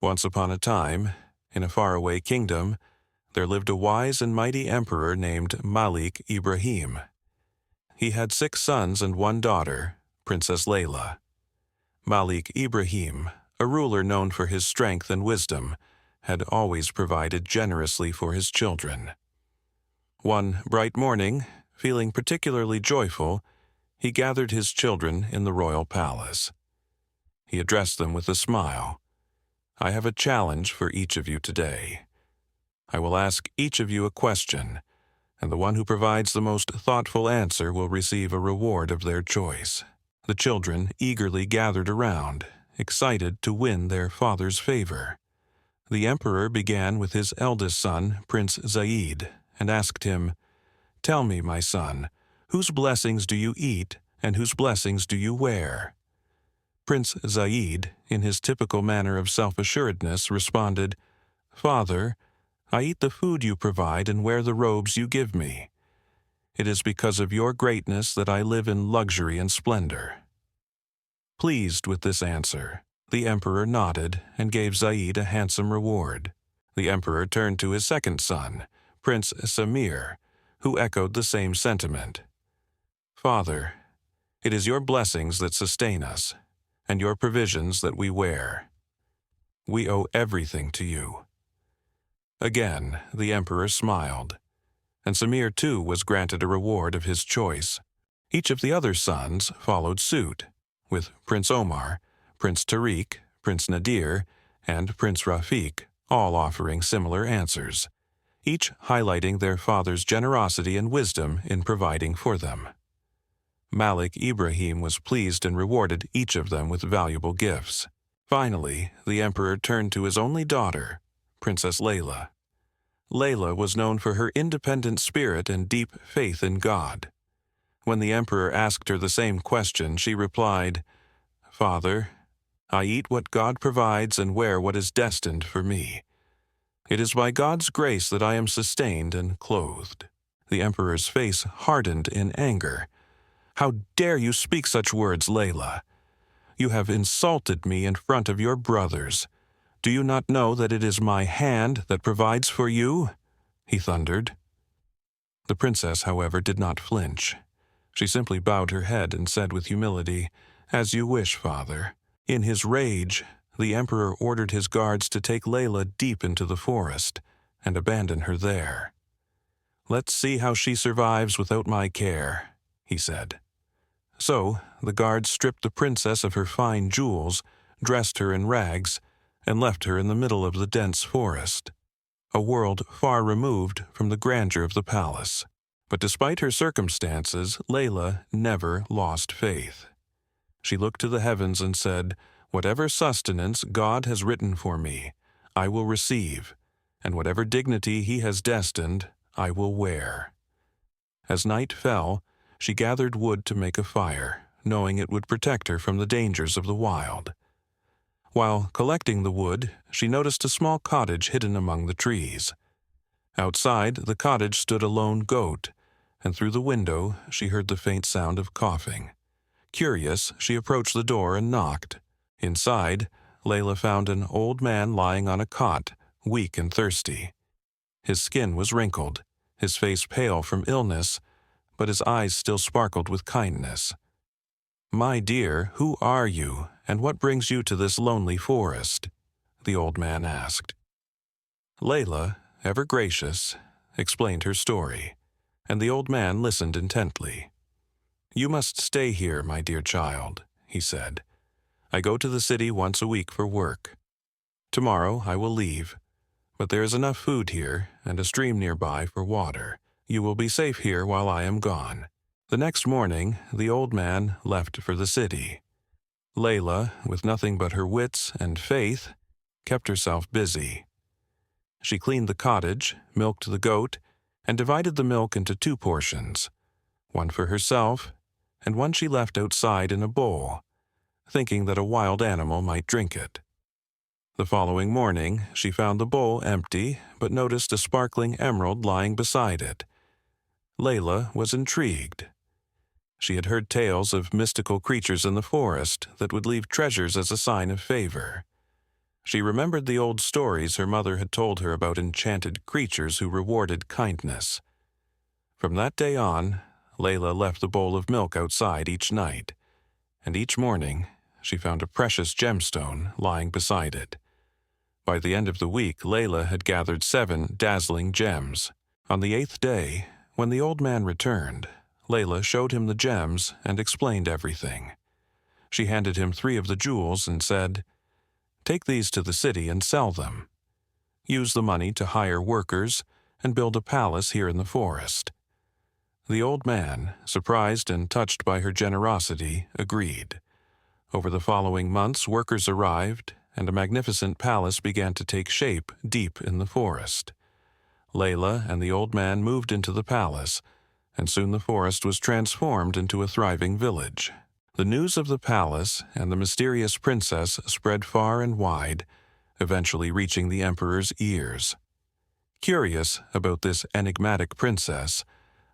Once upon a time, in a faraway kingdom, there lived a wise and mighty emperor named Malik Ibrahim. He had 6 sons and 1 daughter, Princess Layla. Malik Ibrahim, a ruler known for his strength and wisdom, had always provided generously for his children. One bright morning, feeling particularly joyful, he gathered his children in the royal palace. He addressed them with a smile. "I have a challenge for each of you today. I will ask each of you a question, and the one who provides the most thoughtful answer will receive a reward of their choice." The children eagerly gathered around, excited to win their father's favor. The emperor began with his eldest son, Prince Zaid, and asked him, "Tell me, my son, whose blessings do you eat and whose blessings do you wear?" Prince Zaid, in his typical manner of self-assuredness, responded, "Father, I eat the food you provide and wear the robes you give me. It is because of your greatness that I live in luxury and splendor." Pleased with this answer, the emperor nodded and gave Zaid a handsome reward. The emperor turned to his second son, Prince Samir, who echoed the same sentiment. "Father, it is your blessings that sustain us, and your provisions that we wear. We owe everything to you." Again, the emperor smiled, and Samir too was granted a reward of his choice. Each of the other sons followed suit, with Prince Omar, Prince Tariq, Prince Nadir, and Prince Rafiq all offering similar answers, each highlighting their father's generosity and wisdom in providing for them. Malik Ibrahim was pleased and rewarded each of them with valuable gifts. Finally, the emperor turned to his only daughter, Princess Layla. Layla was known for her independent spirit and deep faith in God. When the emperor asked her the same question, she replied, "Father, I eat what God provides and wear what is destined for me. It is by God's grace that I am sustained and clothed." The emperor's face hardened in anger. "How dare you speak such words, Layla? You have insulted me in front of your brothers. Do you not know that it is my hand that provides for you?" he thundered. The princess, however, did not flinch. She simply bowed her head and said with humility, "As you wish, father." In his rage, the emperor ordered his guards to take Layla deep into the forest and abandon her there. "Let's see how she survives without my care," he said. So, the guards stripped the princess of her fine jewels, dressed her in rags, and left her in the middle of the dense forest, a world far removed from the grandeur of the palace. But despite her circumstances, Layla never lost faith. She looked to the heavens and said, "Whatever sustenance God has written for me, I will receive, and whatever dignity He has destined, I will wear." As night fell, she gathered wood to make a fire, knowing it would protect her from the dangers of the wild. While collecting the wood, she noticed a small cottage hidden among the trees. Outside the cottage stood a lone goat, and through the window she heard the faint sound of coughing. Curious, she approached the door and knocked. Inside, Layla found an old man lying on a cot, weak and thirsty. His skin was wrinkled, his face pale from illness, but his eyes still sparkled with kindness. "My dear, who are you, and what brings you to this lonely forest?" the old man asked. Layla, ever gracious, explained her story, and the old man listened intently. "You must stay here, my dear child," he said. "I go to the city once a week for work. Tomorrow I will leave, but there is enough food here and a stream nearby for water. You will be safe here while I am gone." The next morning, the old man left for the city. Layla, with nothing but her wits and faith, kept herself busy. She cleaned the cottage, milked the goat, and divided the milk into 2 portions, one for herself and one she left outside in a bowl, thinking that a wild animal might drink it. The following morning, she found the bowl empty, but noticed a sparkling emerald lying beside it. Layla was intrigued. She had heard tales of mystical creatures in the forest that would leave treasures as a sign of favor. She remembered the old stories her mother had told her about enchanted creatures who rewarded kindness. From that day on, Layla left the bowl of milk outside each night, and each morning she found a precious gemstone lying beside it. By the end of the week, Layla had gathered 7 dazzling gems. On the 8th day, when the old man returned, Layla showed him the gems and explained everything. She handed him 3 of the jewels and said, "Take these to the city and sell them. Use the money to hire workers and build a palace here in the forest." The old man, surprised and touched by her generosity, agreed. Over the following months, workers arrived, and a magnificent palace began to take shape deep in the forest. Layla and the old man moved into the palace, and soon the forest was transformed into a thriving village. The news of the palace and the mysterious princess spread far and wide, eventually reaching the emperor's ears. Curious about this enigmatic princess,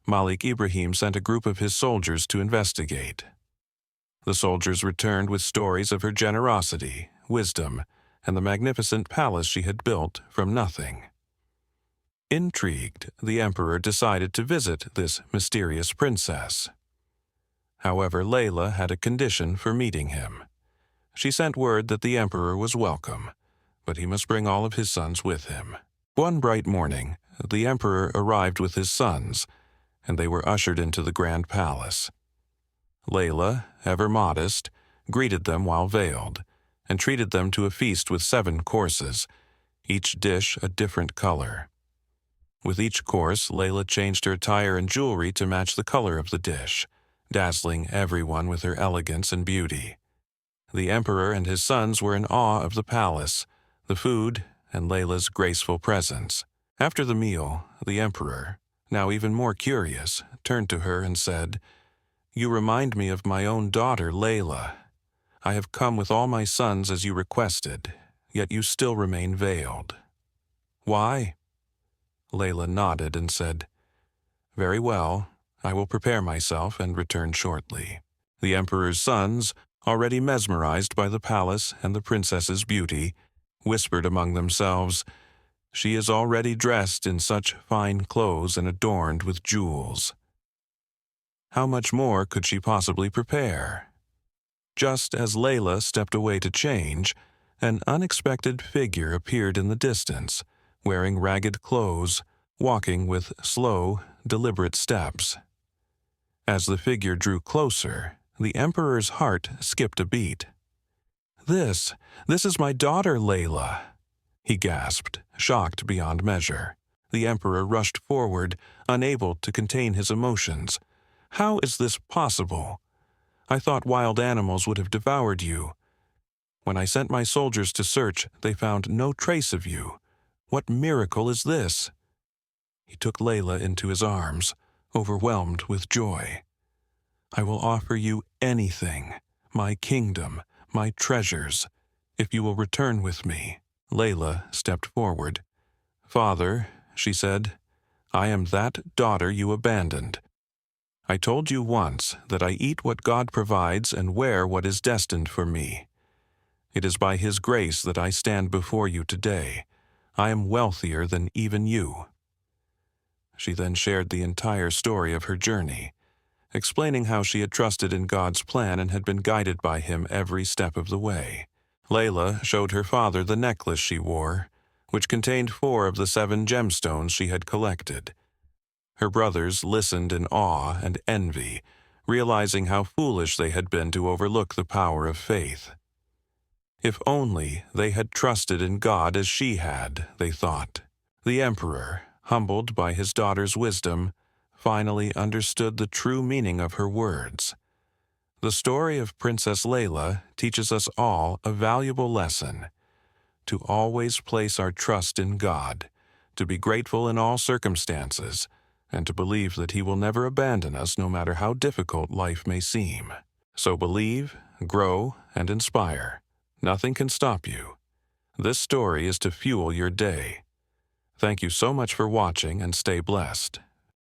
Malik Ibrahim sent a group of his soldiers to investigate. The soldiers returned with stories of her generosity, wisdom, and the magnificent palace she had built from nothing. Intrigued, the emperor decided to visit this mysterious princess. However, Layla had a condition for meeting him. She sent word that the emperor was welcome, but he must bring all of his sons with him. One bright morning, the emperor arrived with his sons, and they were ushered into the grand palace. Layla, ever modest, greeted them while veiled, and treated them to a feast with 7 courses, each dish a different color. With each course, Layla changed her attire and jewelry to match the color of the dish, dazzling everyone with her elegance and beauty. The emperor and his sons were in awe of the palace, the food, and Layla's graceful presence. After the meal, the emperor, now even more curious, turned to her and said, "You remind me of my own daughter, Layla. I have come with all my sons as you requested, yet you still remain veiled. Why?" Layla nodded and said, "Very well, I will prepare myself and return shortly." The emperor's sons, already mesmerized by the palace and the princess's beauty, whispered among themselves, "She is already dressed in such fine clothes and adorned with jewels. How much more could she possibly prepare?" Just as Layla stepped away to change, an unexpected figure appeared in the distance, wearing ragged clothes, walking with slow, deliberate steps. As the figure drew closer, the emperor's heart skipped a beat. This is my daughter, Layla," he gasped, shocked beyond measure. The emperor rushed forward, unable to contain his emotions. "How is this possible? I thought wild animals would have devoured you. When I sent my soldiers to search, they found no trace of you. What miracle is this?" He took Layla into his arms, overwhelmed with joy. "I will offer you anything, my kingdom, my treasures, if you will return with me." Layla stepped forward. "Father," she said, "I am that daughter you abandoned. I told you once that I eat what God provides and wear what is destined for me. It is by His grace that I stand before you today. I am wealthier than even you." She then shared the entire story of her journey, explaining how she had trusted in God's plan and had been guided by Him every step of the way. Layla showed her father the necklace she wore, which contained 4 of the 7 gemstones she had collected. Her brothers listened in awe and envy, realizing how foolish they had been to overlook the power of faith. If only they had trusted in God as she had, they thought. The emperor, humbled by his daughter's wisdom, finally understood the true meaning of her words. The story of Princess Layla teaches us all a valuable lesson: to always place our trust in God, to be grateful in all circumstances, and to believe that He will never abandon us no matter how difficult life may seem. So believe, grow, and inspire. Nothing can stop you. This story is to fuel your day. Thank you so much for watching, and stay blessed.